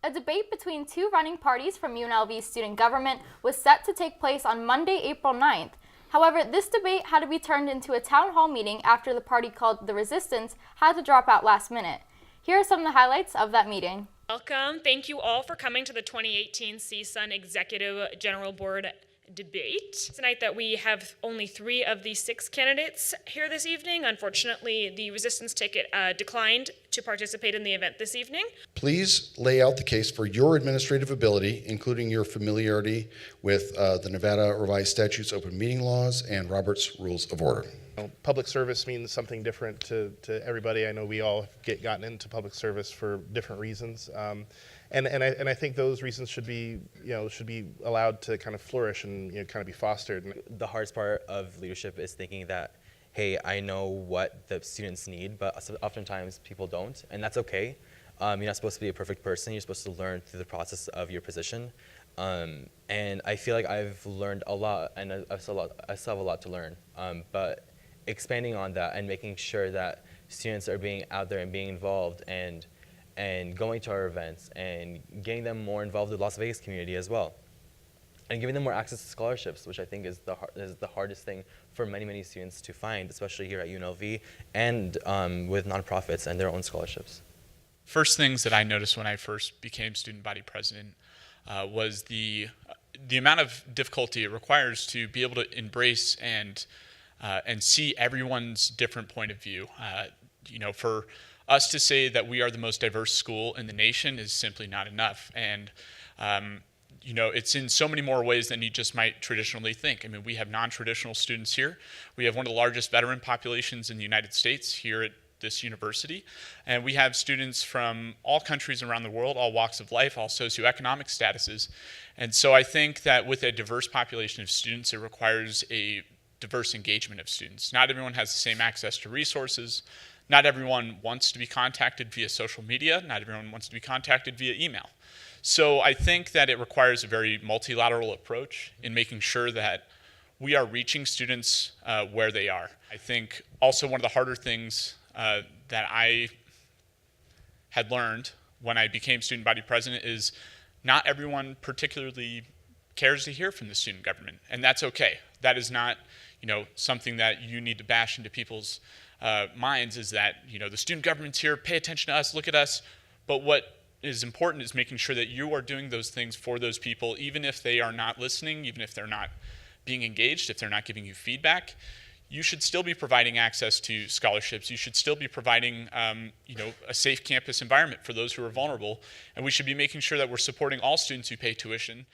A debate between two running parties from UNLV student government was set to take place on Monday, April 9th. However, this debate had to be turned into a town hall meeting after the party called the Resistance had to drop out last minute. Here are some of the highlights of that meeting. Welcome. Thank you all for coming to the 2018 CSUN Executive General Board debate. Tonight that we have only 3 of the 6 candidates here this evening. Unfortunately, the Resistance ticket declined to participate in the event this evening. Please lay out the case for your administrative ability, including your familiarity with the Nevada Revised Statutes, open meeting laws, and Robert's Rules of Order. Public service means something different to everybody. I know we all gotten into public service for different reasons. And I think those reasons should be allowed to kind of flourish and kind of be fostered. The hardest part of leadership is thinking that, hey, I know what the students need, but oftentimes people don't, and that's okay. You're not supposed to be a perfect person. You're supposed to learn through the process of your position. And I feel like I've learned a lot, and I still have a lot to learn. But expanding on that and making sure that students are being out there and being involved and going to our events and getting them more involved with the Las Vegas community as well. And giving them more access to scholarships, which I think is the hardest thing for many students to find, especially here at UNLV and with nonprofits and their own scholarships. First things that I noticed when I first became student body president was the amount of difficulty it requires to be able to embrace and see everyone's different point of view. For us to say that we are the most diverse school in the nation is simply not enough. And it's in so many more ways than you just might traditionally think. I mean, we have non-traditional students here. We have one of the largest veteran populations in the United States here at this university. And we have students from all countries around the world, all walks of life, all socioeconomic statuses. And so I think that with a diverse population of students, it requires a diverse engagement of students. Not everyone has the same access to resources. Not everyone wants to be contacted via social media. Not everyone wants to be contacted via email. So I think that it requires a very multilateral approach in making sure that we are reaching students where they are. I think also one of the harder things that I had learned when I became student body president is not everyone particularly cares to hear from the student government, and that's okay. That is not something that you need to bash into people's minds, is that the student government's here, pay attention to us, look at us. But what is important is making sure that you are doing those things for those people, even if they are not listening, even if they're not being engaged, if they're not giving you feedback. You should still be providing access to scholarships. You should still be providing a safe campus environment for those who are vulnerable. And we should be making sure that we're supporting all students who pay tuition.